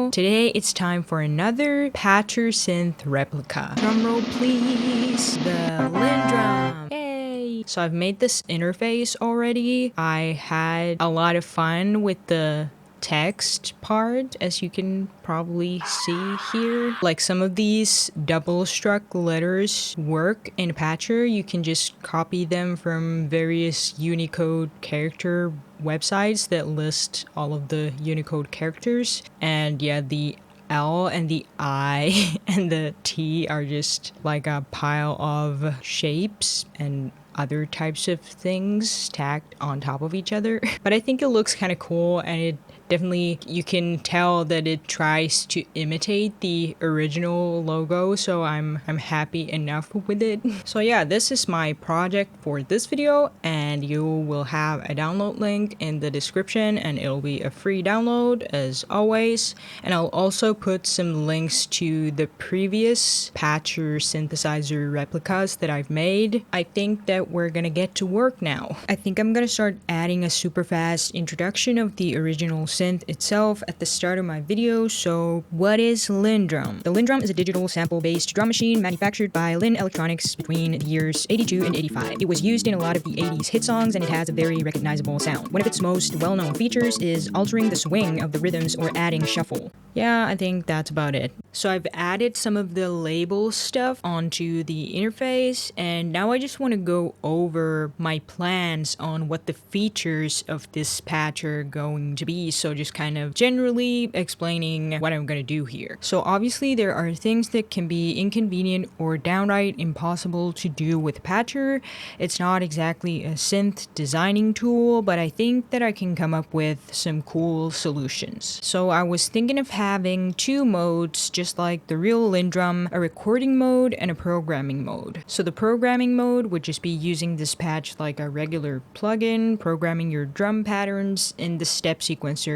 channel. Today it's time for another Patcher synth replica. Drumroll please. The LinnDrum. Yay! So I've made this interface already. I had a lot of fun with the text part, as you can probably see here. Like some of these double struck letters work in Patcher. You can just copy them from various Unicode character websites that list all of the Unicode characters. And yeah, the L and the I and the T are just like a pile of shapes and other types of things stacked on top of each other. But I think it looks kind of cool, and it definitely, you can tell that it tries to imitate the original logo, so I'm happy enough with it. So yeah, this is my project for this video, and you will have a download link in the description, and it'll be a free download as always. And I'll also put some links to the previous Patcher synthesizer replicas that I've made. I think that we're gonna get to work now. I think I'm gonna start adding a super fast introduction of the original synth itself at the start of my video. So what is LinnDrum? The LinnDrum is a digital sample-based drum machine manufactured by Linn Electronics between the years 82 and 85. It was used in a lot of the 80s hit songs, and it has a very recognizable sound. One of its most well-known features is altering the swing of the rhythms or adding shuffle. Yeah, I think that's about it. So I've added some of the label stuff onto the interface, and now I just want to go over my plans on what the features of this patch are going to be. So just kind of generally explaining what I'm going to do here. So obviously there are things that can be inconvenient or downright impossible to do with Patcher. It's not exactly a synth designing tool, but I think that I can come up with some cool solutions. So I was thinking of having two modes, just like the real LinnDrum, a recording mode and a programming mode. So the programming mode would just be using this patch like a regular plugin, programming your drum patterns in the step sequencer,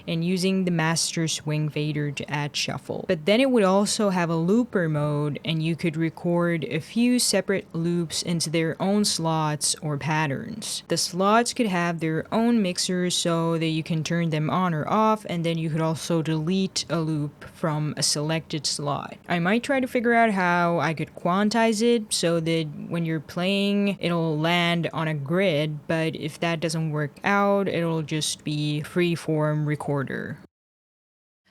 and using the master swing fader to add shuffle. But then it would also have a looper mode, and you could record a few separate loops into their own slots or patterns. The slots could have their own mixers so that you can turn them on or off, and then you could also delete a loop from a selected slot. I might try to figure out how I could quantize it so that when you're playing it'll land on a grid, but if that doesn't work out, it'll just be freeform recorder.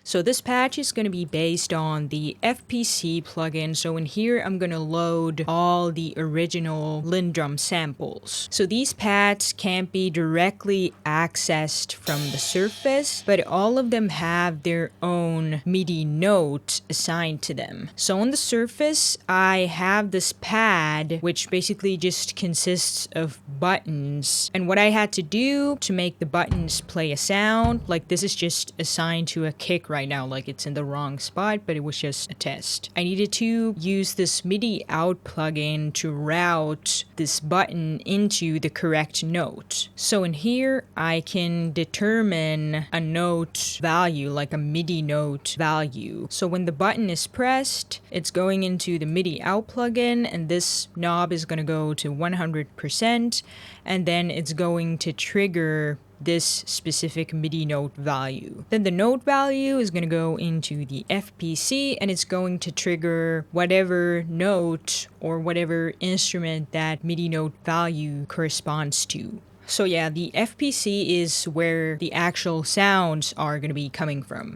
So this patch is going to be based on the FPC plugin. So in here, I'm going to load all the original LinnDrum samples. So these pads can't be directly accessed from the surface, but all of them have their own MIDI note assigned to them. So on the surface, I have this pad, which basically just consists of buttons. And what I had to do to make the buttons play a sound, like this is just assigned to a kick right now, like it's in the wrong spot, but it was just a test. I needed to use this MIDI out plugin to route this button into the correct note. So in here, I can determine a note value, like a MIDI note value. So when the button is pressed, it's going into the MIDI out plugin, and this knob is going to go to 100%, and then it's going to trigger this specific MIDI note value. Then the note value is going to go into the FPC, and it's going to trigger whatever note or whatever instrument that MIDI note value corresponds to. So yeah, the FPC is where the actual sounds are going to be coming from.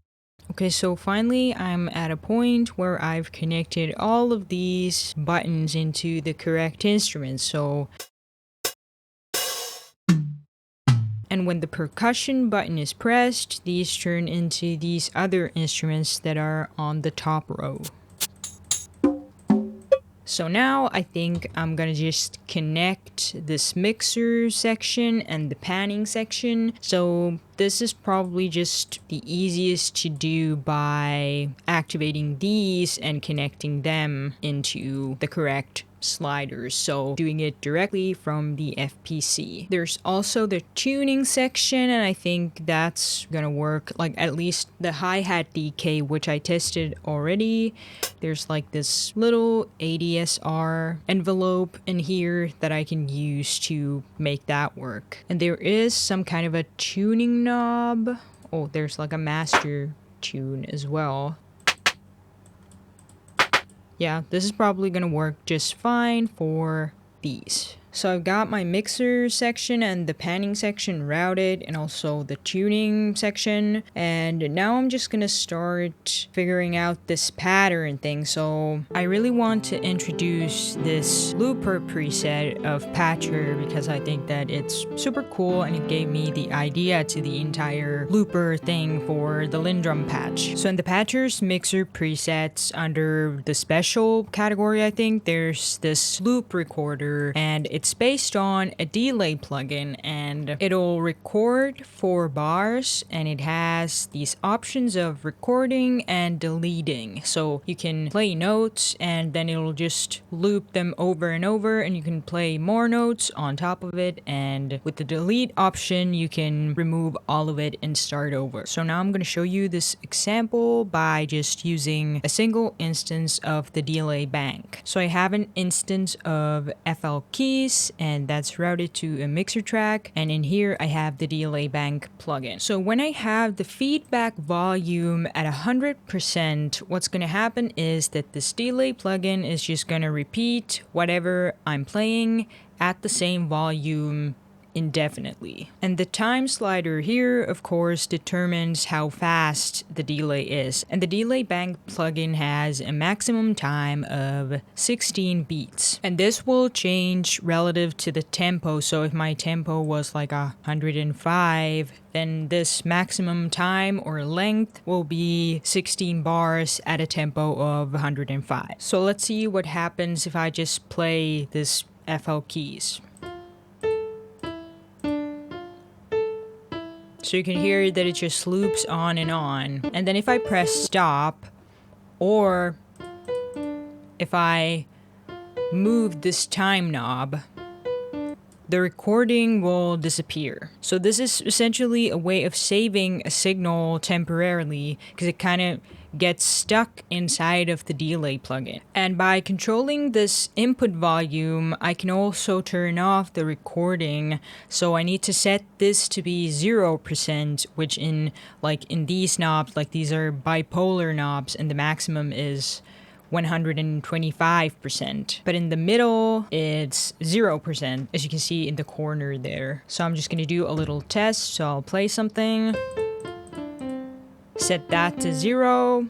Okay, so finally I'm at a point where I've connected all of these buttons into the correct instruments. So and when the percussion button is pressed, these turn into these other instruments that are on the top row. So now I think I'm gonna just connect this mixer section and the panning section. So this is probably just the easiest to do by activating these and connecting them into the correct sliders, so doing it directly from the FPC. There's also the tuning section, and I think that's gonna work, like at least the hi-hat decay, which I tested already. There's like this little ADSR envelope in here that I can use to make that work. And there is some kind of a tuning knob. Oh, there's like a master tune as well. Yeah, this is probably gonna work just fine for these. So I've got my mixer section and the panning section routed, and also the tuning section. And now I'm just gonna start figuring out this pattern thing. So I really want to introduce this looper preset of Patcher because I think that it's super cool and it gave me the idea to the entire looper thing for the LinnDrum patch. So in the Patcher's mixer presets, under the special category, I think there's this loop recorder, and it's based on a delay plugin, and it'll record 4 bars, and it has these options of recording and deleting. So you can play notes and then it'll just loop them over and over, and you can play more notes on top of it, and with the delete option you can remove all of it and start over. So now I'm going to show you this example by just using a single instance of the delay bank. So I have an instance of FL keys, and that's routed to a mixer track, and in here I have the delay bank plugin. So when I have the feedback volume at 100%, what's going to happen is that this delay plugin is just going to repeat whatever I'm playing at the same volume indefinitely. And the time slider here, of course, determines how fast the delay is. And the delay bank plugin has a maximum time of 16 beats. And this will change relative to the tempo. So if my tempo was like 105, then this maximum time or length will be 16 bars at a tempo of 105. So let's see what happens if I just play this FL keys. So you can hear that it just loops on. And then if I press stop, or if I move this time knob, the recording will disappear. So this is essentially a way of saving a signal temporarily, because it kind of gets stuck inside of the delay plugin. And by controlling this input volume, I can also turn off the recording. So I need to set this to be 0%, which in these knobs, like these are bipolar knobs, and the maximum is 125%. But in the middle, it's 0%, as you can see in the corner there. So I'm just gonna do a little test. So I'll play something, set that to 0.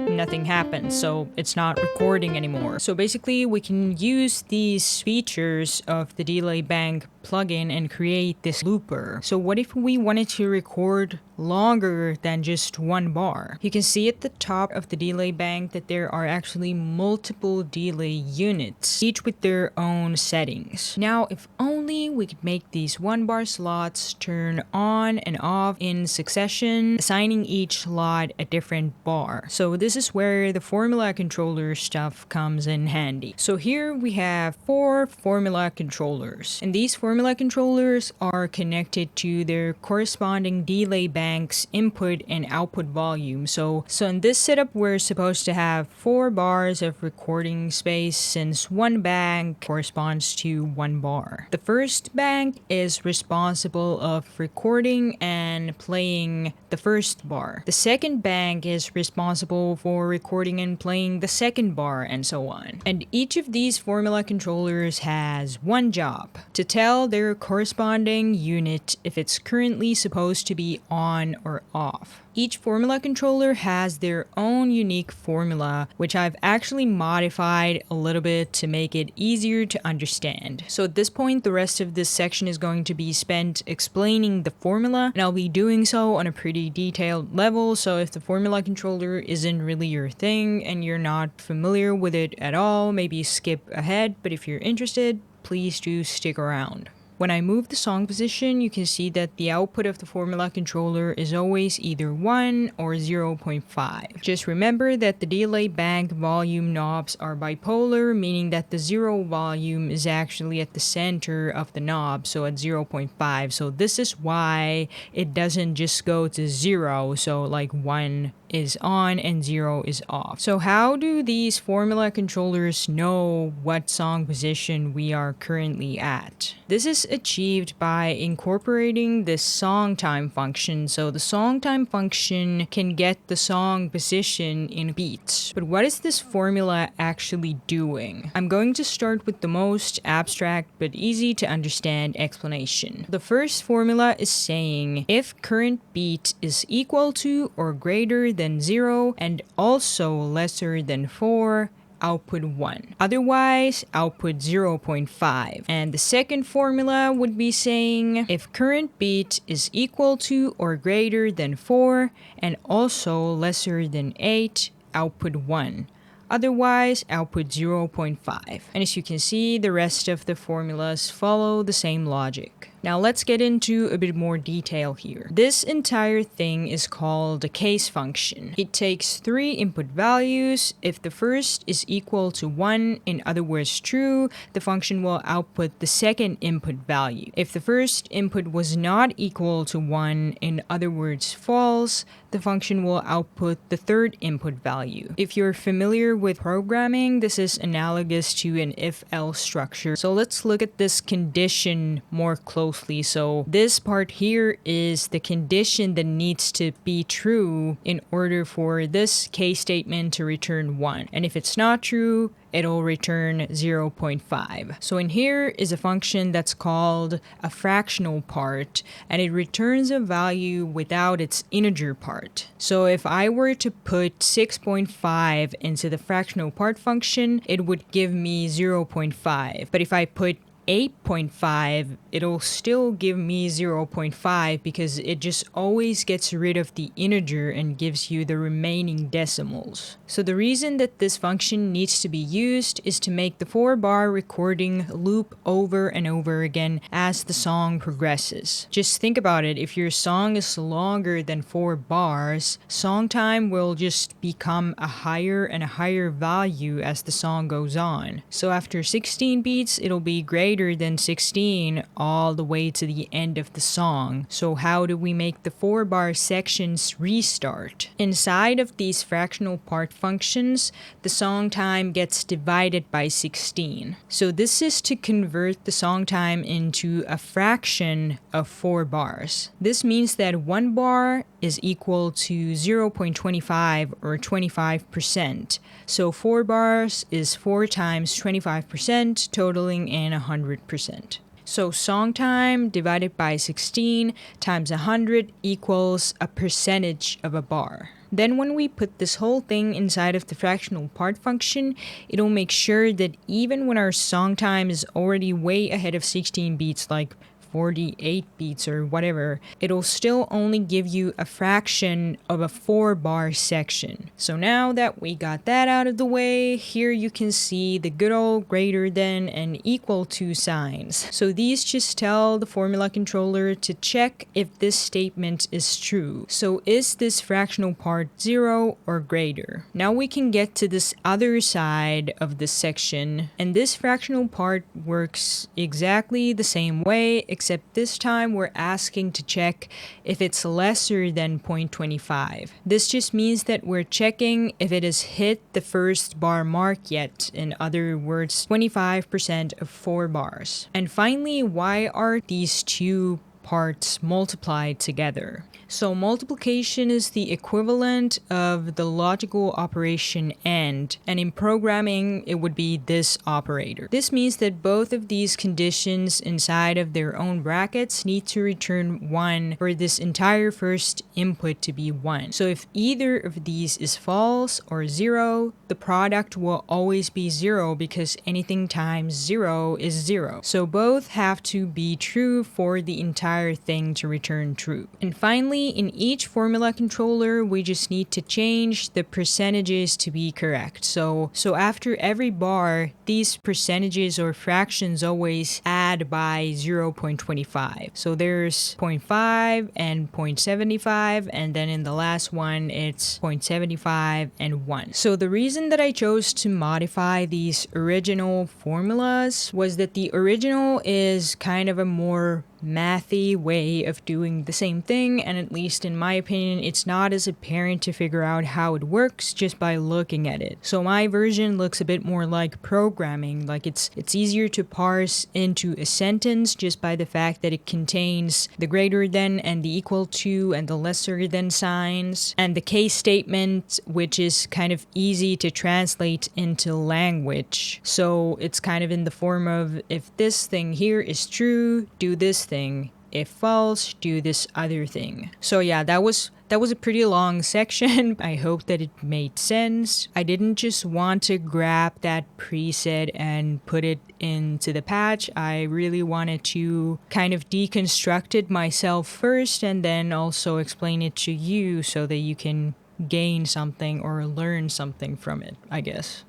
Nothing happens, so it's not recording anymore. So basically we can use these features of the delay bank plugin and create this looper. So what if we wanted to record longer than just 1 bar? You can see at the top of the delay bank that there are actually multiple delay units, each with their own settings. Now, if only we could make these 1 bar slots turn on and off in succession, assigning each slot a different bar. So this is where the formula controller stuff comes in handy. So here we have 4 formula controllers, and these formula controllers are connected to their corresponding delay bank's input and output volume. So in this setup, we're supposed to have 4 bars of recording space, since 1 bank corresponds to 1 bar. The first bank is responsible of recording and playing the first bar. The second bank is responsible for recording and playing the second bar, and so on. And each of these formula controllers has one job: to tell their corresponding unit if it's currently supposed to be on or off. Each formula controller has their own unique formula, which I've actually modified a little bit to make it easier to understand. So at this point, the rest of this section is going to be spent explaining the formula, and I'll be doing so on a pretty detailed level. So if the formula controller isn't really your thing and you're not familiar with it at all, maybe skip ahead, but if you're interested, please do stick around. When I move the song position, you can see that the output of the formula controller is always either 1 or 0.5. Just remember that the delay bank volume knobs are bipolar, meaning that the 0 volume is actually at the center of the knob, so at 0.5. So this is why it doesn't just go to 0, so like 1 is on and 0 is off. So how do these formula controllers know what song position we are currently at? This is achieved by incorporating this song time function. So the song time function can get the song position in beats. But what is this formula actually doing? I'm going to start with the most abstract but easy to understand explanation. The first formula is saying if current beat is equal to or greater than 0 and also lesser than 4, output 1. Otherwise, output 0.5. And the second formula would be saying if current beat is equal to or greater than 4 and also lesser than 8, output 1. Otherwise, output 0.5. And as you can see, the rest of the formulas follow the same logic. Now let's get into a bit more detail here. This entire thing is called a case function. It takes 3 input values. If the first is equal to 1, in other words true, the function will output the second input value. If the first input was not equal to 1, in other words false, the function will output the third input value. If you're familiar with programming, this is analogous to an if-else structure. So let's look at this condition more closely. So this part here is the condition that needs to be true in order for this case statement to return 1. And if it's not true, it'll return 0.5. So in here is a function that's called a fractional part, and it returns a value without its integer part. So if I were to put 6.5 into the fractional part function, it would give me 0.5. But if I put 8.5, it'll still give me 0.5 because it just always gets rid of the integer and gives you the remaining decimals. So the reason that this function needs to be used is to make the 4-bar recording loop over and over again as the song progresses. Just think about it, if your song is longer than 4 bars, song time will just become a higher and a higher value as the song goes on. So after 16 beats, it'll be greater than 16 all the way to the end of the song. So how do we make the 4-bar sections restart? Inside of these fractional part functions, the song time gets divided by 16. So this is to convert the song time into a fraction of 4 bars. This means that 1 bar is equal to 0.25 or 25%. So 4 bars is 4 times 25%, totaling in 100%. So song time divided by 16 times 100 equals a percentage of a bar. Then when we put this whole thing inside of the fractional part function, it'll make sure that even when our song time is already way ahead of 16 beats, like 48 beats or whatever, it'll still only give you a fraction of a 4-bar section. So now that we got that out of the way, here you can see the good old greater than and equal to signs. So these just tell the formula controller to check if this statement is true. So is this fractional part 0 or greater? Now we can get to this other side of this section, and this fractional part works exactly the same way, except this time we're asking to check if it's lesser than 0.25. This just means that we're checking if it has hit the first bar mark yet, in other words, 25% of 4 bars. And finally, why are these two parts multiplied together? So multiplication is the equivalent of the logical operation AND, and in programming it would be this operator. This means that both of these conditions inside of their own brackets need to return 1 for this entire first input to be 1. So if either of these is false or 0, the product will always be 0 because anything times 0 is 0. So both have to be true for the entire thing to return true. And finally, in each formula controller, we just need to change the percentages to be correct. So after every bar, these percentages or fractions always add by 0.25. So there's 0.5 and 0.75, and then in the last one, it's 0.75 and 1. So the reason that I chose to modify these original formulas was that the original is kind of a more mathy way of doing the same thing, and at least in my opinion, it's not as apparent to figure out how it works just by looking at it. So my version looks a bit more like programming, like it's easier to parse into a sentence just by the fact that it contains the greater than and the equal to and the lesser than signs, and the case statement, which is kind of easy to translate into language. So it's kind of in the form of, if this thing here is true, do this thing. If false, do this other thing. So yeah, that was a pretty long section. I hope that it made sense. I didn't just want to grab that preset and put it into the patch. I really wanted to kind of deconstruct it myself first and then also explain it to you so that you can gain something or learn something from it, I guess.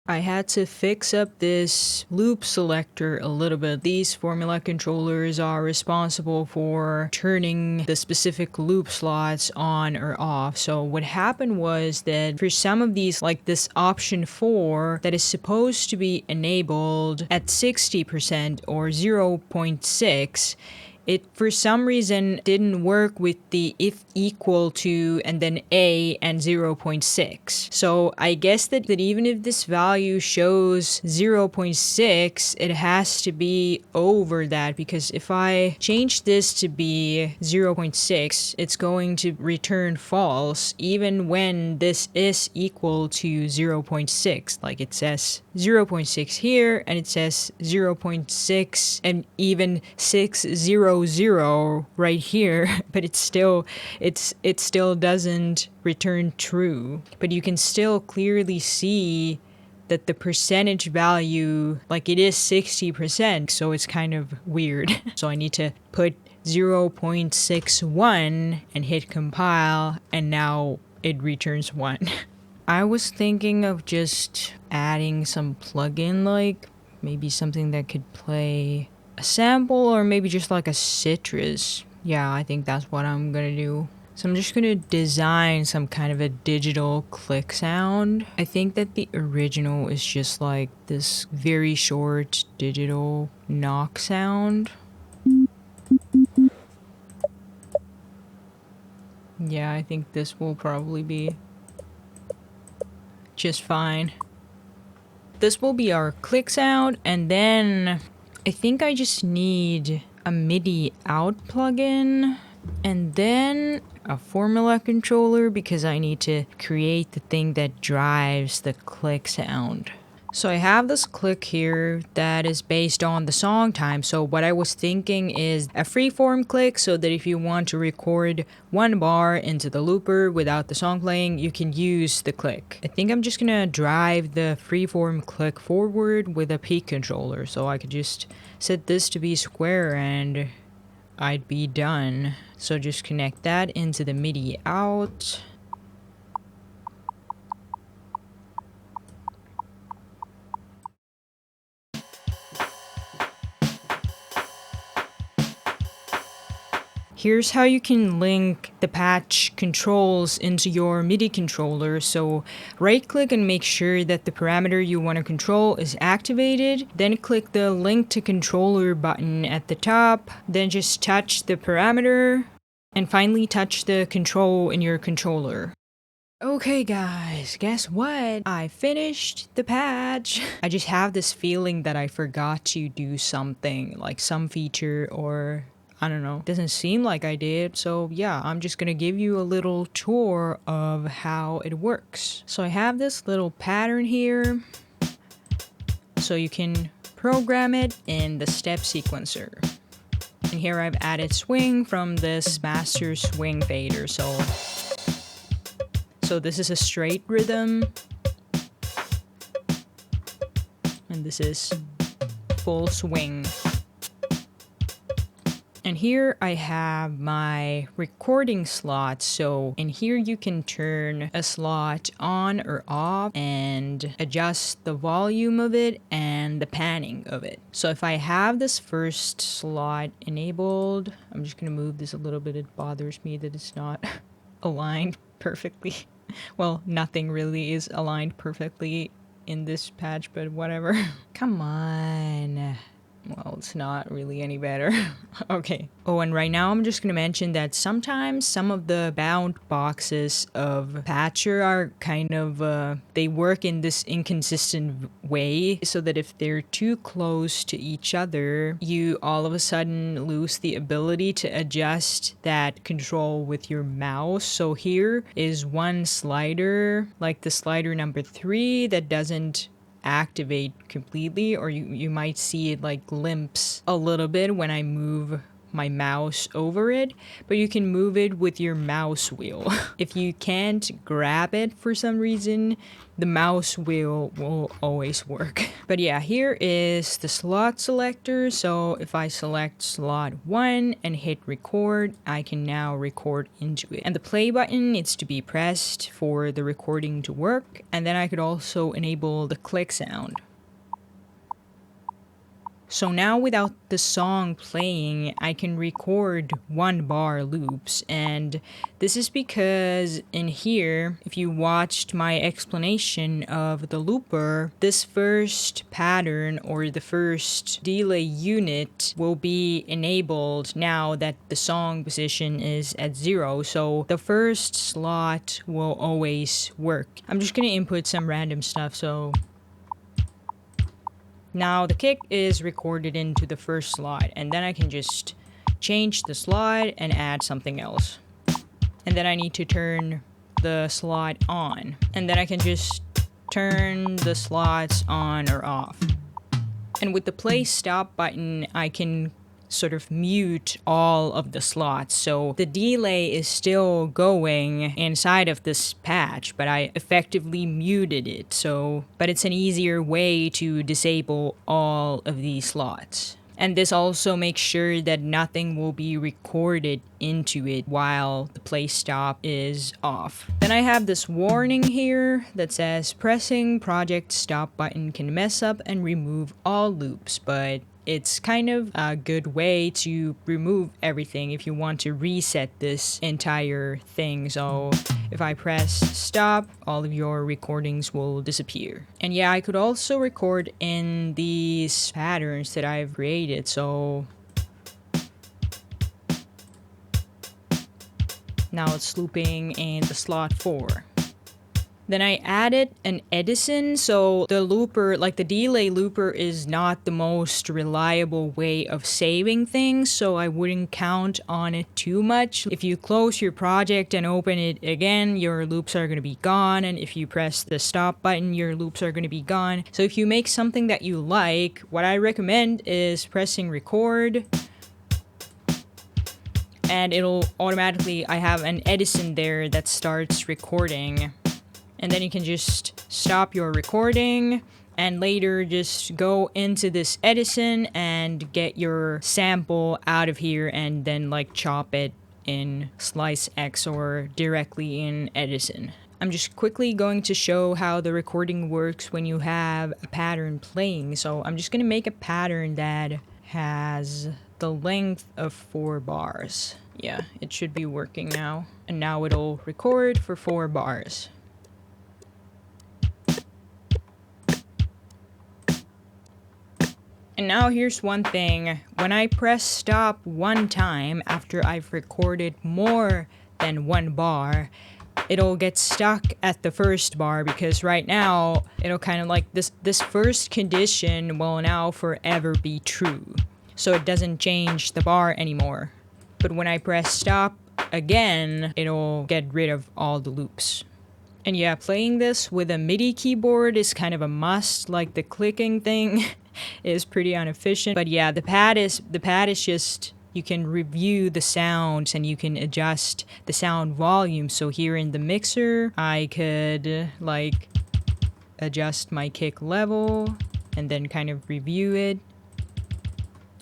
I had to fix up this loop selector a little bit. These formula controllers are responsible for turning the specific loop slots on or off. So what happened was that for some of these, like this option 4 that is supposed to be enabled at 60% or 0.6, it for some reason didn't work with the if equal to and then a and 0.6. So I guess that even if this value shows 0.6, it has to be over that, because if I change this to be 0.6, it's going to return false even when this is equal to 0.6. Like it says 0.6 here and it says 0.6 and even 600 right here, but it still doesn't return true. But you can still clearly see that the percentage value, like it is 60%, so it's kind of weird. So I need to put 0.61 and hit compile, and now it returns 1. I was thinking of just adding some plugin, like maybe something that could play a sample, or maybe just like a citrus. Yeah, I think that's what I'm gonna do. So I'm just gonna design some kind of a digital click sound. I think that the original is just like this very short digital knock sound. Yeah, I think this will probably be just fine. This will be our click sound, and then I think I just need a MIDI out plugin and then a formula controller, because I need to create the thing that drives the click sound. So I have this click here that is based on the song time. So what I was thinking is a freeform click, so that if you want to record one bar into the looper without the song playing, you can use the click. I think I'm just gonna drive the freeform click forward with a peak controller. So I could just set this to be square and I'd be done. So just connect that into the MIDI out. Here's how you can link the patch controls into your MIDI controller. So right click and make sure that the parameter you want to control is activated. Then click the link to controller button at the top. Then just touch the parameter. And finally touch the control in your controller. Okay guys, guess what? I finished the patch. I just have this feeling that I forgot to do something, like some feature, or I don't know. Doesn't seem like I did. So yeah, I'm just gonna give you a little tour of how it works. So I have this little pattern here. So you can program it in the step sequencer. And here I've added swing from this master swing fader. So this is a straight rhythm. And this is full swing. And here I have my recording slots. So in here you can turn a slot on or off and adjust the volume of it and the panning of it. So if I have this first slot enabled, I'm just gonna move this a little bit. It bothers me that it's not aligned perfectly. Well, nothing really is aligned perfectly in this patch, but whatever. Come on. Well, it's not really any better. Okay. Oh, and right now I'm just gonna mention that sometimes some of the bound boxes of Patcher are kind of, they work in this inconsistent way, so that if they're too close to each other, you all of a sudden lose the ability to adjust that control with your mouse. So here is one slider, like the slider number 3, that doesn't activate completely, or you might see it like limps a little bit when I move my mouse over it, but you can move it with your mouse wheel. If you can't grab it for some reason, the mouse wheel will always work. But yeah, here is the slot selector. So if I select slot 1 and hit record, I can now record into it. And the play button needs to be pressed for the recording to work. And then I could also enable the click sound. So now without the song playing, I can record 1-bar loops, and this is because in here, if you watched my explanation of the looper, this first pattern or the first delay unit will be enabled now that the song position is at 0, so the first slot will always work. I'm just gonna input some random stuff, so now the kick is recorded into the first slot, and then I can just change the slot and add something else. And then I need to turn the slot on, and then I can just turn the slots on or off. And with the play stop button, I can sort of mute all of the slots, so the delay is still going inside of this patch, but I effectively muted it, but it's an easier way to disable all of these slots. And this also makes sure that nothing will be recorded into it while the play stop is off. Then I have this warning here that says pressing project stop button can mess up and remove all loops, but it's kind of a good way to remove everything if you want to reset this entire thing. So if I press stop, all of your recordings will disappear. And yeah, I could also record in these patterns that I've created. So now it's looping in the slot 4. Then I added an Edison, so the looper, like the delay looper, is not the most reliable way of saving things, so I wouldn't count on it too much. If you close your project and open it again, your loops are going to be gone, and if you press the stop button, your loops are going to be gone. So if you make something that you like, what I recommend is pressing record, and it'll automatically, I have an Edison there that starts recording. And then you can just stop your recording and later just go into this Edison and get your sample out of here and then like chop it in Slice X or directly in Edison. I'm just quickly going to show how the recording works when you have a pattern playing. So I'm just going to make a pattern that has the length of 4 bars. Yeah, it should be working now. And now it'll record for 4 bars. And now here's one thing, when I press stop one time after I've recorded more than 1 bar, it'll get stuck at the first bar because right now it'll kind of like this first condition will now forever be true. So it doesn't change the bar anymore. But when I press stop again, it'll get rid of all the loops. And yeah, playing this with a MIDI keyboard is kind of a must, like the clicking thing is pretty inefficient. But yeah, the pad is just, you can review the sounds and you can adjust the sound volume. So here in the mixer, I could like adjust my kick level and then kind of review it.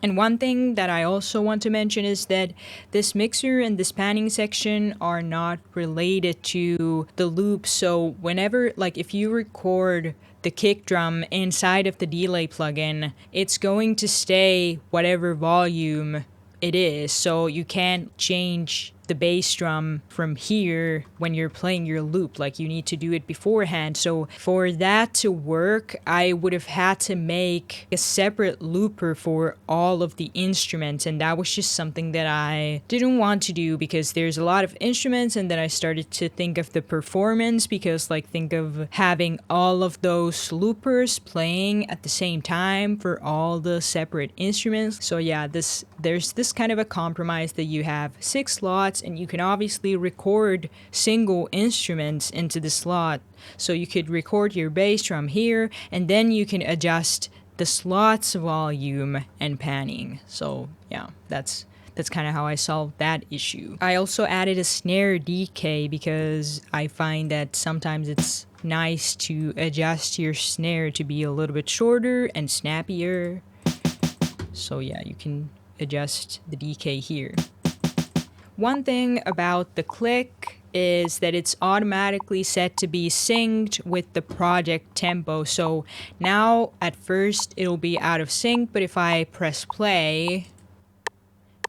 And one thing that I also want to mention is that this mixer and this panning section are not related to the loop. So whenever, like if you record the kick drum inside of the delay plugin, it's going to stay whatever volume it is. So you can't change the bass drum from here when you're playing your loop. Like, you need to do it beforehand. So for that to work, I would have had to make a separate looper for all of the instruments, and that was just something that I didn't want to do because there's a lot of instruments. And then I started to think of the performance, because like, think of having all of those loopers playing at the same time for all the separate instruments. So yeah, there's this kind of a compromise that you have 6 slots, and you can obviously record single instruments into the slot. So you could record your bass drum here, and then you can adjust the slot's volume and panning. So yeah, that's kind of how I solved that issue. I also added a snare decay because I find that sometimes it's nice to adjust your snare to be a little bit shorter and snappier. So yeah, you can adjust the decay here. One thing about the click is that it's automatically set to be synced with the project tempo. So now at first it'll be out of sync, but if I press play,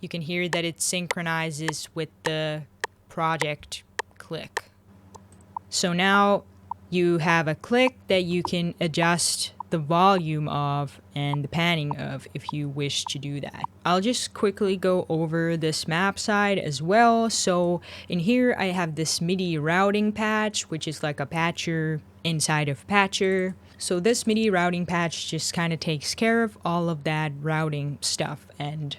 you can hear that it synchronizes with the project click. So now you have a click that you can adjust the volume of and the panning of if you wish to do that. I'll just quickly go over this map side as well. So in here I have this MIDI routing patch, which is like a patcher inside of patcher. So this MIDI routing patch just kind of takes care of all of that routing stuff and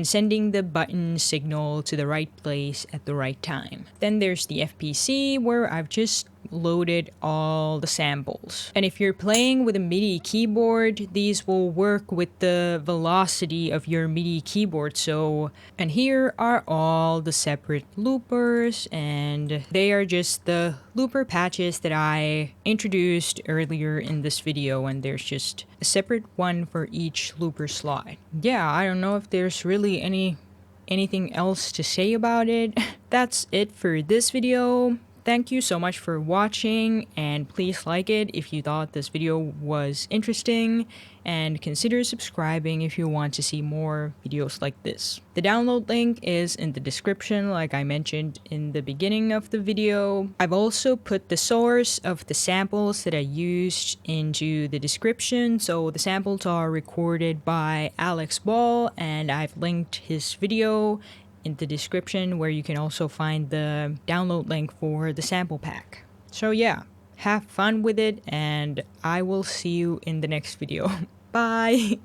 sending the button signal to the right place at the right time. Then there's the FPC, where I've just loaded all the samples. And if you're playing with a MIDI keyboard, these will work with the velocity of your MIDI keyboard. So, and here are all the separate loopers, and they are just the looper patches that I introduced earlier in this video, and there's just a separate one for each looper slot. Yeah, I don't know if there's really anything else to say about it. That's it for this video. Thank you so much for watching, and please like it if you thought this video was interesting, and consider subscribing if you want to see more videos like this. The download link is in the description, like I mentioned in the beginning of the video. I've also put the source of the samples that I used into the description. So the samples are recorded by Alex Ball, and I've linked his video in the description, where you can also find the download link for the sample pack. So yeah, have fun with it, and I will see you in the next video. Bye!